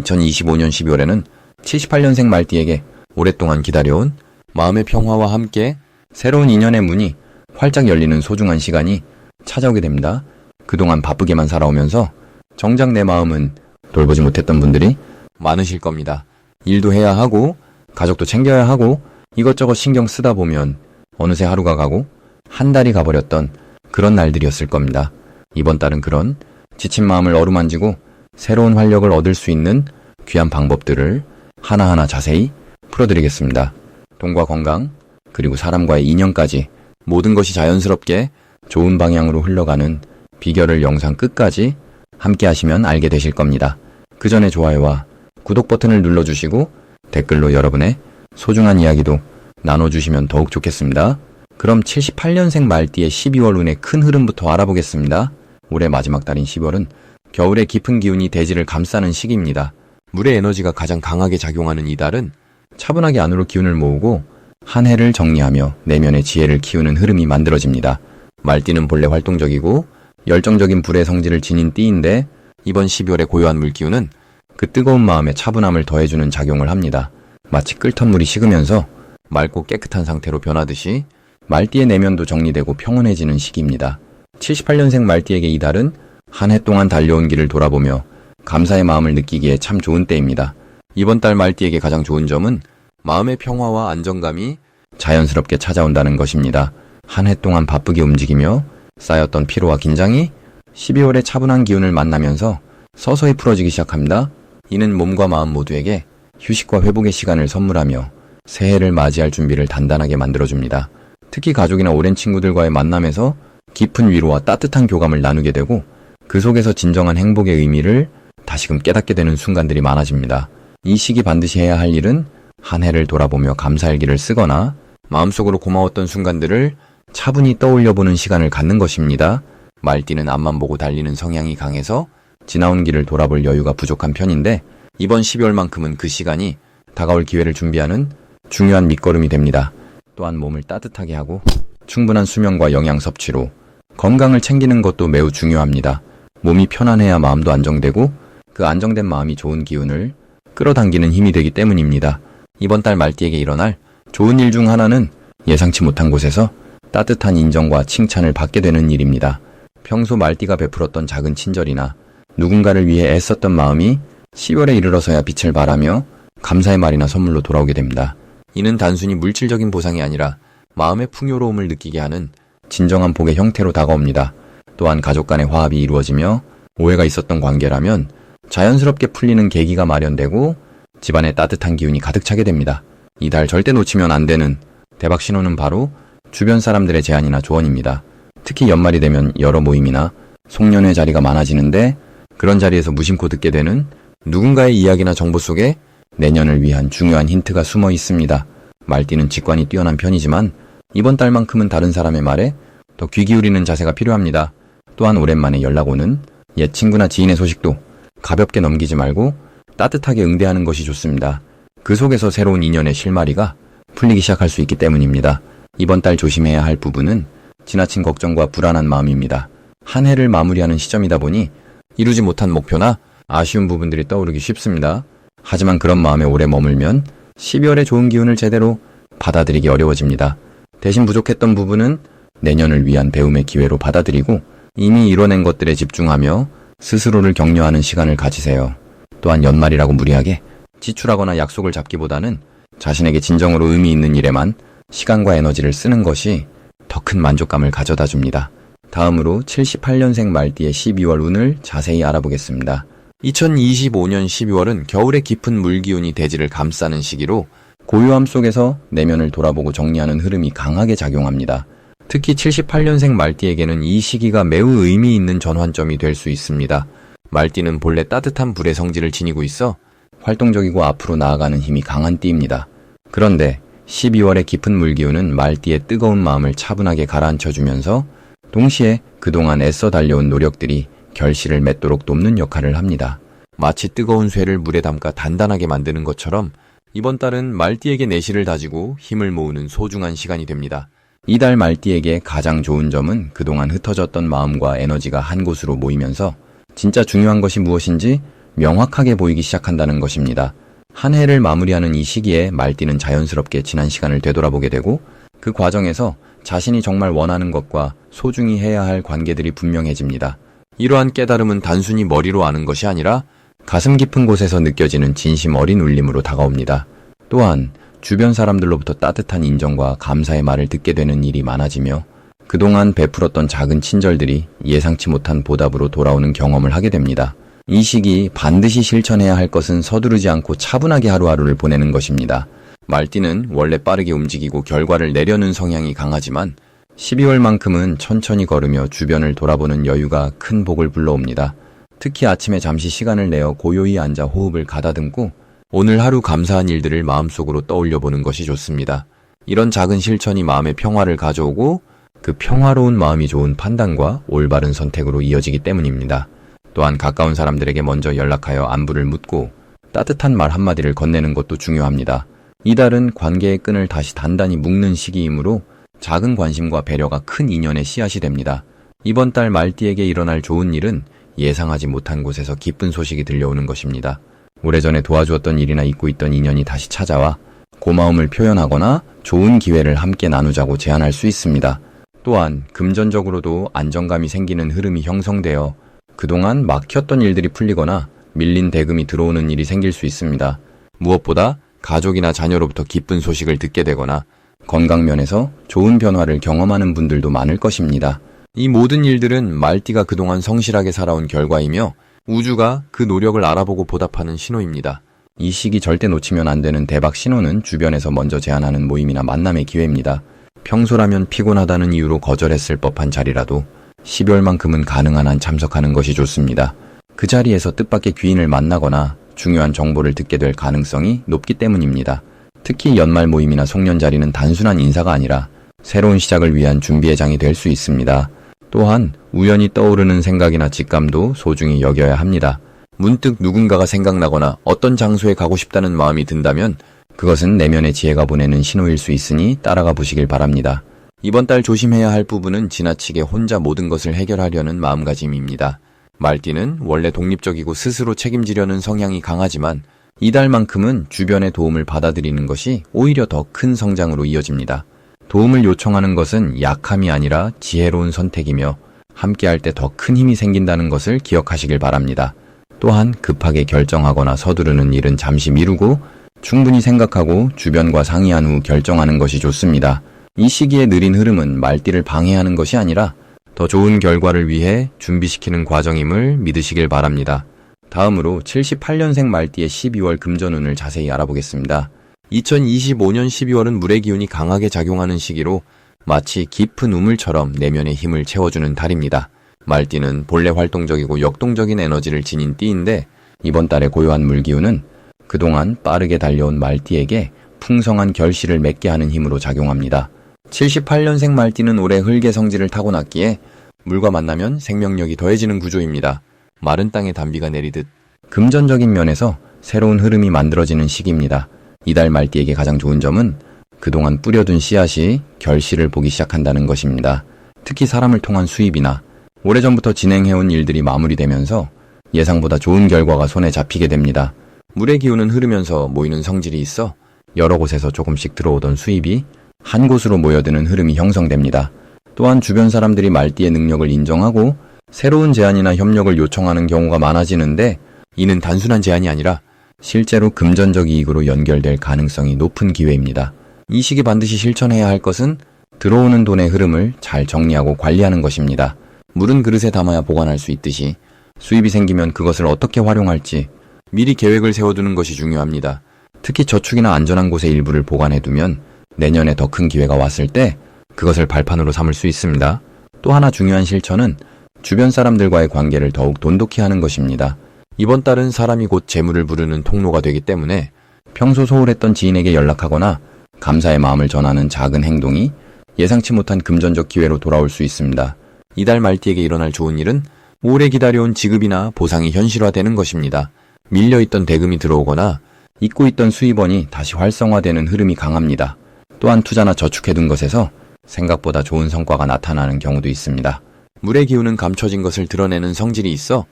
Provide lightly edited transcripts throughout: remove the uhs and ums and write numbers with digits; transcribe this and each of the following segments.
2025년 12월에는 78년생 말띠에게 오랫동안 기다려온 마음의 평화와 함께 새로운 인연의 문이 활짝 열리는 소중한 시간이 찾아오게 됩니다. 그동안 바쁘게만 살아오면서 정작 내 마음은 돌보지 못했던 분들이 많으실 겁니다. 일도 해야 하고 가족도 챙겨야 하고 이것저것 신경 쓰다 보면 어느새 하루가 가고 한 달이 가버렸던 그런 날들이었을 겁니다. 이번 달은 그런 지친 마음을 어루만지고 새로운 활력을 얻을 수 있는 귀한 방법들을 하나하나 자세히 풀어드리겠습니다. 돈과 건강, 그리고 사람과의 인연까지 모든 것이 자연스럽게 좋은 방향으로 흘러가는 비결을 영상 끝까지 함께 하시면 알게 되실 겁니다. 그 전에 좋아요와 구독 버튼을 눌러주시고 댓글로 여러분의 소중한 이야기도 나눠주시면 더욱 좋겠습니다. 그럼 78년생 말띠의 12월 운의 큰 흐름부터 알아보겠습니다. 올해 마지막 달인 12월은 겨울의 깊은 기운이 대지를 감싸는 시기입니다. 물의 에너지가 가장 강하게 작용하는 이 달은 차분하게 안으로 기운을 모으고 한 해를 정리하며 내면의 지혜를 키우는 흐름이 만들어집니다. 말띠는 본래 활동적이고 열정적인 불의 성질을 지닌 띠인데 이번 12월의 고요한 물기운은 그 뜨거운 마음에 차분함을 더해주는 작용을 합니다. 마치 끓던 물이 식으면서 맑고 깨끗한 상태로 변하듯이 말띠의 내면도 정리되고 평온해지는 시기입니다. 78년생 말띠에게 이 달은 한 해 동안 달려온 길을 돌아보며 감사의 마음을 느끼기에 참 좋은 때입니다. 이번 달 말띠에게 가장 좋은 점은 마음의 평화와 안정감이 자연스럽게 찾아온다는 것입니다. 한 해 동안 바쁘게 움직이며 쌓였던 피로와 긴장이 12월의 차분한 기운을 만나면서 서서히 풀어지기 시작합니다. 이는 몸과 마음 모두에게 휴식과 회복의 시간을 선물하며 새해를 맞이할 준비를 단단하게 만들어줍니다. 특히 가족이나 오랜 친구들과의 만남에서 깊은 위로와 따뜻한 교감을 나누게 되고 그 속에서 진정한 행복의 의미를 다시금 깨닫게 되는 순간들이 많아집니다. 이 시기 반드시 해야 할 일은 한 해를 돌아보며 감사일기를 쓰거나 마음속으로 고마웠던 순간들을 차분히 떠올려보는 시간을 갖는 것입니다. 말띠는 앞만 보고 달리는 성향이 강해서 지나온 길을 돌아볼 여유가 부족한 편인데 이번 12월만큼은 그 시간이 다가올 기회를 준비하는 중요한 밑거름이 됩니다. 또한 몸을 따뜻하게 하고 충분한 수면과 영양 섭취로 건강을 챙기는 것도 매우 중요합니다. 몸이 편안해야 마음도 안정되고 그 안정된 마음이 좋은 기운을 끌어당기는 힘이 되기 때문입니다. 이번 달 말띠에게 일어날 좋은 일 중 하나는 예상치 못한 곳에서 따뜻한 인정과 칭찬을 받게 되는 일입니다. 평소 말띠가 베풀었던 작은 친절이나 누군가를 위해 애썼던 마음이 10월에 이르러서야 빛을 발하며 감사의 말이나 선물로 돌아오게 됩니다. 이는 단순히 물질적인 보상이 아니라 마음의 풍요로움을 느끼게 하는 진정한 복의 형태로 다가옵니다. 또한 가족 간의 화합이 이루어지며 오해가 있었던 관계라면 자연스럽게 풀리는 계기가 마련되고 집안에 따뜻한 기운이 가득 차게 됩니다. 이 달 절대 놓치면 안 되는 대박 신호는 바로 주변 사람들의 제안이나 조언입니다. 특히 연말이 되면 여러 모임이나 송년회 자리가 많아지는데 그런 자리에서 무심코 듣게 되는 누군가의 이야기나 정보 속에 내년을 위한 중요한 힌트가 숨어 있습니다. 말띠는 직관이 뛰어난 편이지만 이번 달만큼은 다른 사람의 말에 더 귀 기울이는 자세가 필요합니다. 또한 오랜만에 연락 오는 옛 친구나 지인의 소식도 가볍게 넘기지 말고 따뜻하게 응대하는 것이 좋습니다. 그 속에서 새로운 인연의 실마리가 풀리기 시작할 수 있기 때문입니다. 이번 달 조심해야 할 부분은 지나친 걱정과 불안한 마음입니다. 한 해를 마무리하는 시점이다 보니 이루지 못한 목표나 아쉬운 부분들이 떠오르기 쉽습니다. 하지만 그런 마음에 오래 머물면 12월의 좋은 기운을 제대로 받아들이기 어려워집니다. 대신 부족했던 부분은 내년을 위한 배움의 기회로 받아들이고 이미 이뤄낸 것들에 집중하며 스스로를 격려하는 시간을 가지세요. 또한 연말이라고 무리하게 지출하거나 약속을 잡기보다는 자신에게 진정으로 의미 있는 일에만 시간과 에너지를 쓰는 것이 더 큰 만족감을 가져다 줍니다. 다음으로 78년생 말띠의 12월 운을 자세히 알아보겠습니다. 2025년 12월은 겨울의 깊은 물기운이 대지를 감싸는 시기로 고요함 속에서 내면을 돌아보고 정리하는 흐름이 강하게 작용합니다. 특히 78년생 말띠에게는 이 시기가 매우 의미 있는 전환점이 될 수 있습니다. 말띠는 본래 따뜻한 불의 성질을 지니고 있어 활동적이고 앞으로 나아가는 힘이 강한 띠입니다. 그런데 12월의 깊은 물기운은 말띠의 뜨거운 마음을 차분하게 가라앉혀주면서 동시에 그동안 애써 달려온 노력들이 결실을 맺도록 돕는 역할을 합니다. 마치 뜨거운 쇠를 물에 담가 단단하게 만드는 것처럼 이번 달은 말띠에게 내실을 다지고 힘을 모으는 소중한 시간이 됩니다. 이달 말띠에게 가장 좋은 점은 그동안 흩어졌던 마음과 에너지가 한 곳으로 모이면서 진짜 중요한 것이 무엇인지 명확하게 보이기 시작한다는 것입니다. 한 해를 마무리하는 이 시기에 말띠는 자연스럽게 지난 시간을 되돌아보게 되고 그 과정에서 자신이 정말 원하는 것과 소중히 해야 할 관계들이 분명해집니다. 이러한 깨달음은 단순히 머리로 아는 것이 아니라 가슴 깊은 곳에서 느껴지는 진심 어린 울림으로 다가옵니다. 또한 주변 사람들로부터 따뜻한 인정과 감사의 말을 듣게 되는 일이 많아지며 그동안 베풀었던 작은 친절들이 예상치 못한 보답으로 돌아오는 경험을 하게 됩니다. 이 시기 반드시 실천해야 할 것은 서두르지 않고 차분하게 하루하루를 보내는 것입니다. 말띠는 원래 빠르게 움직이고 결과를 내려는 성향이 강하지만 12월만큼은 천천히 걸으며 주변을 돌아보는 여유가 큰 복을 불러옵니다. 특히 아침에 잠시 시간을 내어 고요히 앉아 호흡을 가다듬고 오늘 하루 감사한 일들을 마음속으로 떠올려보는 것이 좋습니다. 이런 작은 실천이 마음의 평화를 가져오고 그 평화로운 마음이 좋은 판단과 올바른 선택으로 이어지기 때문입니다. 또한 가까운 사람들에게 먼저 연락하여 안부를 묻고 따뜻한 말 한마디를 건네는 것도 중요합니다. 이달은 관계의 끈을 다시 단단히 묶는 시기이므로 작은 관심과 배려가 큰 인연의 씨앗이 됩니다. 이번 달 말띠에게 일어날 좋은 일은 예상하지 못한 곳에서 기쁜 소식이 들려오는 것입니다. 오래전에 도와주었던 일이나 잊고 있던 인연이 다시 찾아와 고마움을 표현하거나 좋은 기회를 함께 나누자고 제안할 수 있습니다. 또한 금전적으로도 안정감이 생기는 흐름이 형성되어 그동안 막혔던 일들이 풀리거나 밀린 대금이 들어오는 일이 생길 수 있습니다. 무엇보다 가족이나 자녀로부터 기쁜 소식을 듣게 되거나 건강면에서 좋은 변화를 경험하는 분들도 많을 것입니다. 이 모든 일들은 말띠가 그동안 성실하게 살아온 결과이며 우주가 그 노력을 알아보고 보답하는 신호입니다. 이 시기 절대 놓치면 안 되는 대박 신호는 주변에서 먼저 제안하는 모임이나 만남의 기회입니다. 평소라면 피곤하다는 이유로 거절했을 법한 자리라도 12월만큼은 가능한 한 참석하는 것이 좋습니다. 그 자리에서 뜻밖의 귀인을 만나거나 중요한 정보를 듣게 될 가능성이 높기 때문입니다. 특히 연말 모임이나 송년 자리는 단순한 인사가 아니라 새로운 시작을 위한 준비의 장이 될 수 있습니다. 또한 우연히 떠오르는 생각이나 직감도 소중히 여겨야 합니다. 문득 누군가가 생각나거나 어떤 장소에 가고 싶다는 마음이 든다면 그것은 내면의 지혜가 보내는 신호일 수 있으니 따라가 보시길 바랍니다. 이번 달 조심해야 할 부분은 지나치게 혼자 모든 것을 해결하려는 마음가짐입니다. 말띠는 원래 독립적이고 스스로 책임지려는 성향이 강하지만 이달만큼은 주변의 도움을 받아들이는 것이 오히려 더 큰 성장으로 이어집니다. 도움을 요청하는 것은 약함이 아니라 지혜로운 선택이며 함께할 때 더 큰 힘이 생긴다는 것을 기억하시길 바랍니다. 또한 급하게 결정하거나 서두르는 일은 잠시 미루고 충분히 생각하고 주변과 상의한 후 결정하는 것이 좋습니다. 이 시기의 느린 흐름은 말띠를 방해하는 것이 아니라 더 좋은 결과를 위해 준비시키는 과정임을 믿으시길 바랍니다. 다음으로 78년생 말띠의 12월 금전운을 자세히 알아보겠습니다. 2025년 12월은 물의 기운이 강하게 작용하는 시기로 마치 깊은 우물처럼 내면의 힘을 채워주는 달입니다. 말띠는 본래 활동적이고 역동적인 에너지를 지닌 띠인데 이번 달의 고요한 물기운은 그동안 빠르게 달려온 말띠에게 풍성한 결실을 맺게 하는 힘으로 작용합니다. 78년생 말띠는 올해 흙의 성질을 타고났기에 물과 만나면 생명력이 더해지는 구조입니다. 마른 땅에 단비가 내리듯 금전적인 면에서 새로운 흐름이 만들어지는 시기입니다. 이달 말띠에게 가장 좋은 점은 그동안 뿌려둔 씨앗이 결실을 보기 시작한다는 것입니다. 특히 사람을 통한 수입이나 오래전부터 진행해온 일들이 마무리되면서 예상보다 좋은 결과가 손에 잡히게 됩니다. 물의 기운은 흐르면서 모이는 성질이 있어 여러 곳에서 조금씩 들어오던 수입이 한 곳으로 모여드는 흐름이 형성됩니다. 또한 주변 사람들이 말띠의 능력을 인정하고 새로운 제안이나 협력을 요청하는 경우가 많아지는데 이는 단순한 제안이 아니라 실제로 금전적 이익으로 연결될 가능성이 높은 기회입니다. 이 시기 반드시 실천해야 할 것은 들어오는 돈의 흐름을 잘 정리하고 관리하는 것입니다. 물은 그릇에 담아야 보관할 수 있듯이 수입이 생기면 그것을 어떻게 활용할지 미리 계획을 세워두는 것이 중요합니다. 특히 저축이나 안전한 곳에 일부를 보관해두면 내년에 더 큰 기회가 왔을 때 그것을 발판으로 삼을 수 있습니다. 또 하나 중요한 실천은 주변 사람들과의 관계를 더욱 돈독히 하는 것입니다. 이번 달은 사람이 곧 재물을 부르는 통로가 되기 때문에 평소 소홀했던 지인에게 연락하거나 감사의 마음을 전하는 작은 행동이 예상치 못한 금전적 기회로 돌아올 수 있습니다. 이달 말띠에게 일어날 좋은 일은 오래 기다려온 지급이나 보상이 현실화되는 것입니다. 밀려있던 대금이 들어오거나 잊고 있던 수입원이 다시 활성화되는 흐름이 강합니다. 또한 투자나 저축해둔 것에서 생각보다 좋은 성과가 나타나는 경우도 있습니다. 물의 기운은 감춰진 것을 드러내는 성질이 있어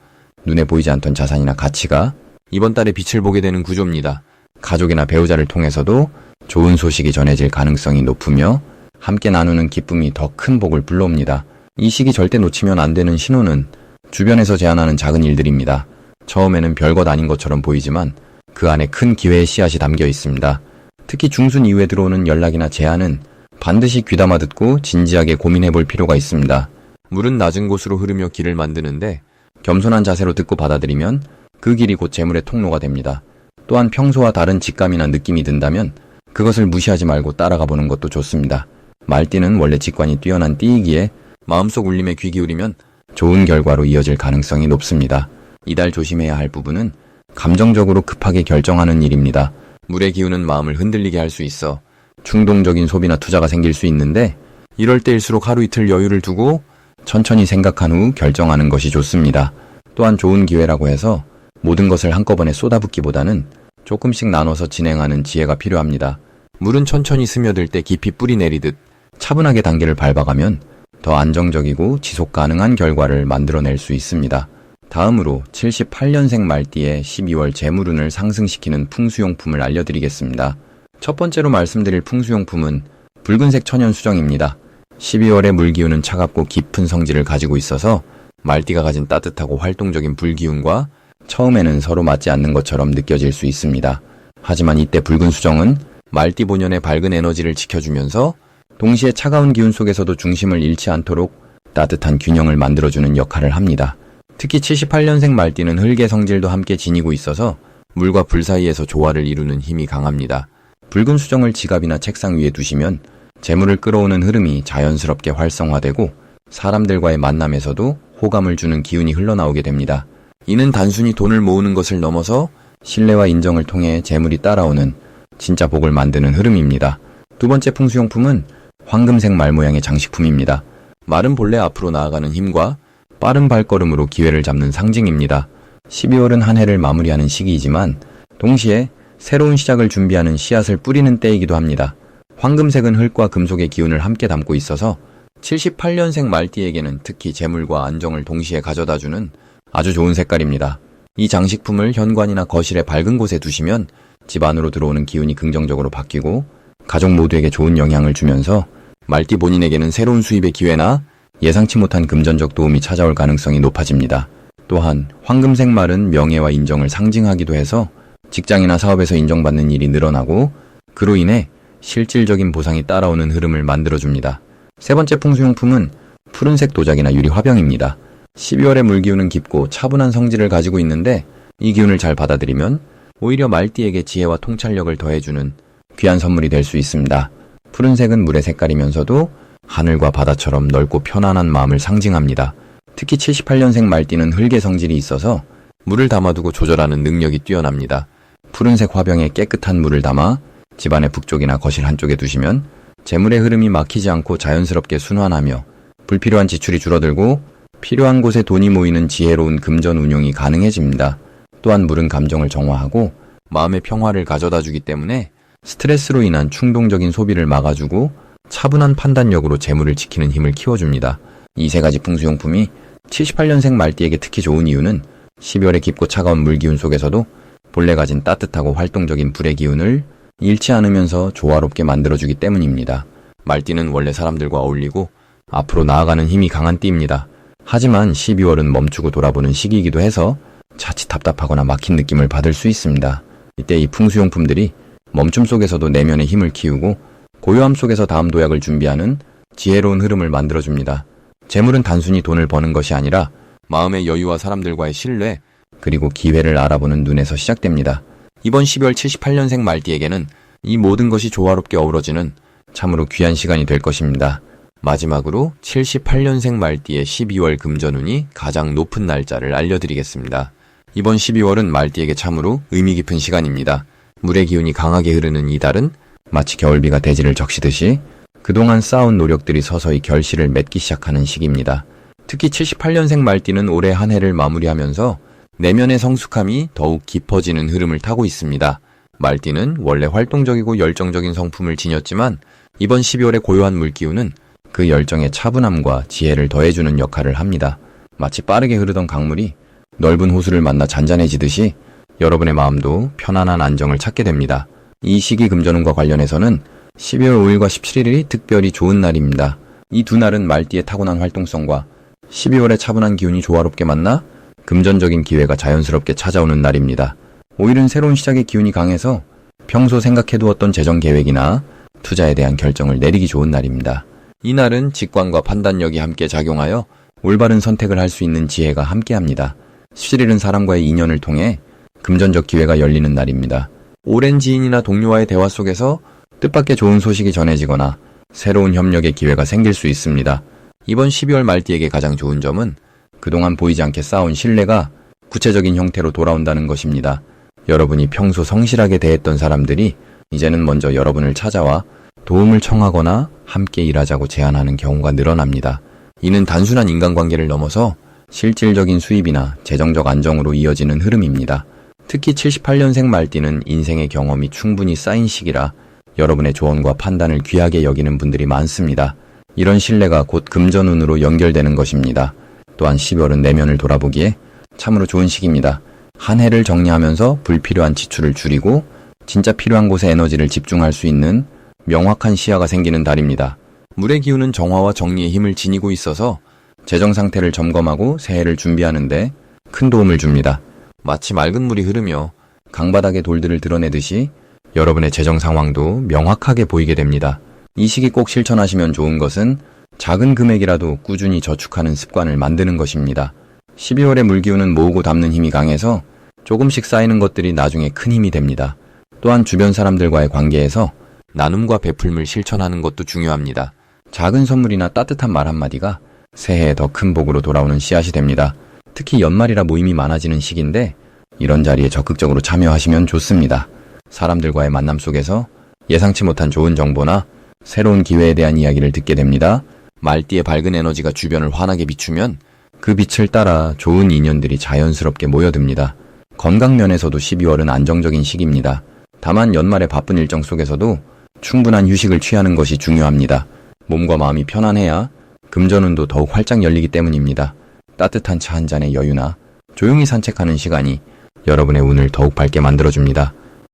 눈에 보이지 않던 자산이나 가치가 이번 달에 빛을 보게 되는 구조입니다. 가족이나 배우자를 통해서도 좋은 소식이 전해질 가능성이 높으며 함께 나누는 기쁨이 더 큰 복을 불러옵니다. 이 시기 절대 놓치면 안 되는 신호는 주변에서 제안하는 작은 일들입니다. 처음에는 별것 아닌 것처럼 보이지만 그 안에 큰 기회의 씨앗이 담겨 있습니다. 특히 중순 이후에 들어오는 연락이나 제안은 반드시 귀담아 듣고 진지하게 고민해 볼 필요가 있습니다. 물은 낮은 곳으로 흐르며 길을 만드는데 겸손한 자세로 듣고 받아들이면 그 길이 곧 재물의 통로가 됩니다. 또한 평소와 다른 직감이나 느낌이 든다면 그것을 무시하지 말고 따라가 보는 것도 좋습니다. 말띠는 원래 직관이 뛰어난 띠이기에 마음속 울림에 귀 기울이면 좋은 결과로 이어질 가능성이 높습니다. 이달 조심해야 할 부분은 감정적으로 급하게 결정하는 일입니다. 물의 기운은 마음을 흔들리게 할 수 있어 충동적인 소비나 투자가 생길 수 있는데 이럴 때일수록 하루 이틀 여유를 두고 천천히 생각한 후 결정하는 것이 좋습니다. 또한 좋은 기회라고 해서 모든 것을 한꺼번에 쏟아붓기보다는 조금씩 나눠서 진행하는 지혜가 필요합니다. 물은 천천히 스며들 때 깊이 뿌리 내리듯 차분하게 단계를 밟아가면 더 안정적이고 지속 가능한 결과를 만들어낼 수 있습니다. 다음으로 78년생 말띠의 12월 재물운을 상승시키는 풍수용품을 알려드리겠습니다. 첫 번째로 말씀드릴 풍수용품은 붉은색 천연수정입니다. 12월의 물기운은 차갑고 깊은 성질을 가지고 있어서 말띠가 가진 따뜻하고 활동적인 불기운과 처음에는 서로 맞지 않는 것처럼 느껴질 수 있습니다. 하지만 이때 붉은 수정은 말띠 본연의 밝은 에너지를 지켜주면서 동시에 차가운 기운 속에서도 중심을 잃지 않도록 따뜻한 균형을 만들어주는 역할을 합니다. 특히 78년생 말띠는 흙의 성질도 함께 지니고 있어서 물과 불 사이에서 조화를 이루는 힘이 강합니다. 붉은 수정을 지갑이나 책상 위에 두시면 재물을 끌어오는 흐름이 자연스럽게 활성화되고 사람들과의 만남에서도 호감을 주는 기운이 흘러나오게 됩니다. 이는 단순히 돈을 모으는 것을 넘어서 신뢰와 인정을 통해 재물이 따라오는 진짜 복을 만드는 흐름입니다. 두 번째 풍수용품은 황금색 말 모양의 장식품입니다. 말은 본래 앞으로 나아가는 힘과 빠른 발걸음으로 기회를 잡는 상징입니다. 12월은 한 해를 마무리하는 시기이지만 동시에 새로운 시작을 준비하는 씨앗을 뿌리는 때이기도 합니다. 황금색은 흙과 금속의 기운을 함께 담고 있어서 78년생 말띠에게는 특히 재물과 안정을 동시에 가져다주는 아주 좋은 색깔입니다. 이 장식품을 현관이나 거실의 밝은 곳에 두시면 집 안으로 들어오는 기운이 긍정적으로 바뀌고 가족 모두에게 좋은 영향을 주면서 말띠 본인에게는 새로운 수입의 기회나 예상치 못한 금전적 도움이 찾아올 가능성이 높아집니다. 또한 황금색 말은 명예와 인정을 상징하기도 해서 직장이나 사업에서 인정받는 일이 늘어나고 그로 인해 실질적인 보상이 따라오는 흐름을 만들어줍니다. 세 번째 풍수용품은 푸른색 도자기나 유리 화병입니다. 12월의 물기운은 깊고 차분한 성질을 가지고 있는데 이 기운을 잘 받아들이면 오히려 말띠에게 지혜와 통찰력을 더해주는 귀한 선물이 될 수 있습니다. 푸른색은 물의 색깔이면서도 하늘과 바다처럼 넓고 편안한 마음을 상징합니다. 특히 78년생 말띠는 흙의 성질이 있어서 물을 담아두고 조절하는 능력이 뛰어납니다. 푸른색 화병에 깨끗한 물을 담아 집안의 북쪽이나 거실 한쪽에 두시면 재물의 흐름이 막히지 않고 자연스럽게 순환하며 불필요한 지출이 줄어들고 필요한 곳에 돈이 모이는 지혜로운 금전 운용이 가능해집니다. 또한 물은 감정을 정화하고 마음의 평화를 가져다주기 때문에 스트레스로 인한 충동적인 소비를 막아주고 차분한 판단력으로 재물을 지키는 힘을 키워줍니다. 이 세 가지 풍수용품이 78년생 말띠에게 특히 좋은 이유는 12월의 깊고 차가운 물기운 속에서도 본래 가진 따뜻하고 활동적인 불의 기운을 잃지 않으면서 조화롭게 만들어주기 때문입니다. 말띠는 원래 사람들과 어울리고 앞으로 나아가는 힘이 강한 띠입니다. 하지만 12월은 멈추고 돌아보는 시기이기도 해서 자칫 답답하거나 막힌 느낌을 받을 수 있습니다. 이때 이 풍수용품들이 멈춤 속에서도 내면의 힘을 키우고 고요함 속에서 다음 도약을 준비하는 지혜로운 흐름을 만들어줍니다. 재물은 단순히 돈을 버는 것이 아니라 마음의 여유와 사람들과의 신뢰, 그리고 기회를 알아보는 눈에서 시작됩니다. 이번 12월 78년생 말띠에게는 이 모든 것이 조화롭게 어우러지는 참으로 귀한 시간이 될 것입니다. 마지막으로 78년생 말띠의 12월 금전운이 가장 높은 날짜를 알려드리겠습니다. 이번 12월은 말띠에게 참으로 의미 깊은 시간입니다. 물의 기운이 강하게 흐르는 이 달은 마치 겨울비가 대지를 적시듯이 그동안 쌓아온 노력들이 서서히 결실을 맺기 시작하는 시기입니다. 특히 78년생 말띠는 올해 한 해를 마무리하면서 내면의 성숙함이 더욱 깊어지는 흐름을 타고 있습니다. 말띠는 원래 활동적이고 열정적인 성품을 지녔지만 이번 12월의 고요한 물기운은 그 열정의 차분함과 지혜를 더해주는 역할을 합니다. 마치 빠르게 흐르던 강물이 넓은 호수를 만나 잔잔해지듯이 여러분의 마음도 편안한 안정을 찾게 됩니다. 이 시기 금전운과 관련해서는 12월 5일과 17일이 특별히 좋은 날입니다. 이 두 날은 말띠의 타고난 활동성과 12월의 차분한 기운이 조화롭게 만나 금전적인 기회가 자연스럽게 찾아오는 날입니다. 5일은 새로운 시작의 기운이 강해서 평소 생각해두었던 재정 계획이나 투자에 대한 결정을 내리기 좋은 날입니다. 이 날은 직관과 판단력이 함께 작용하여 올바른 선택을 할 수 있는 지혜가 함께합니다. 17일은 사람과의 인연을 통해 금전적 기회가 열리는 날입니다. 오랜 지인이나 동료와의 대화 속에서 뜻밖의 좋은 소식이 전해지거나 새로운 협력의 기회가 생길 수 있습니다. 이번 12월 말띠에게 가장 좋은 점은 그동안 보이지 않게 쌓아온 신뢰가 구체적인 형태로 돌아온다는 것입니다. 여러분이 평소 성실하게 대했던 사람들이 이제는 먼저 여러분을 찾아와 도움을 청하거나 함께 일하자고 제안하는 경우가 늘어납니다. 이는 단순한 인간관계를 넘어서 실질적인 수입이나 재정적 안정으로 이어지는 흐름입니다. 특히 78년생 말띠는 인생의 경험이 충분히 쌓인 시기라 여러분의 조언과 판단을 귀하게 여기는 분들이 많습니다. 이런 신뢰가 곧 금전운으로 연결되는 것입니다. 또한 12월은 내면을 돌아보기에 참으로 좋은 시기입니다. 한 해를 정리하면서 불필요한 지출을 줄이고 진짜 필요한 곳에 에너지를 집중할 수 있는 명확한 시야가 생기는 달입니다. 물의 기운은 정화와 정리의 힘을 지니고 있어서 재정 상태를 점검하고 새해를 준비하는데 큰 도움을 줍니다. 마치 맑은 물이 흐르며 강바닥의 돌들을 드러내듯이 여러분의 재정 상황도 명확하게 보이게 됩니다. 이 시기 꼭 실천하시면 좋은 것은 작은 금액이라도 꾸준히 저축하는 습관을 만드는 것입니다. 12월의 물기운은 모으고 담는 힘이 강해서 조금씩 쌓이는 것들이 나중에 큰 힘이 됩니다. 또한 주변 사람들과의 관계에서 나눔과 베풀음을 실천하는 것도 중요합니다. 작은 선물이나 따뜻한 말 한마디가 새해에 더 큰 복으로 돌아오는 씨앗이 됩니다. 특히 연말이라 모임이 많아지는 시기인데 이런 자리에 적극적으로 참여하시면 좋습니다. 사람들과의 만남 속에서 예상치 못한 좋은 정보나 새로운 기회에 대한 이야기를 듣게 됩니다. 말띠의 밝은 에너지가 주변을 환하게 비추면 그 빛을 따라 좋은 인연들이 자연스럽게 모여듭니다. 건강 면에서도 12월은 안정적인 시기입니다. 다만 연말의 바쁜 일정 속에서도 충분한 휴식을 취하는 것이 중요합니다. 몸과 마음이 편안해야 금전운도 더욱 활짝 열리기 때문입니다. 따뜻한 차 한 잔의 여유나 조용히 산책하는 시간이 여러분의 운을 더욱 밝게 만들어줍니다.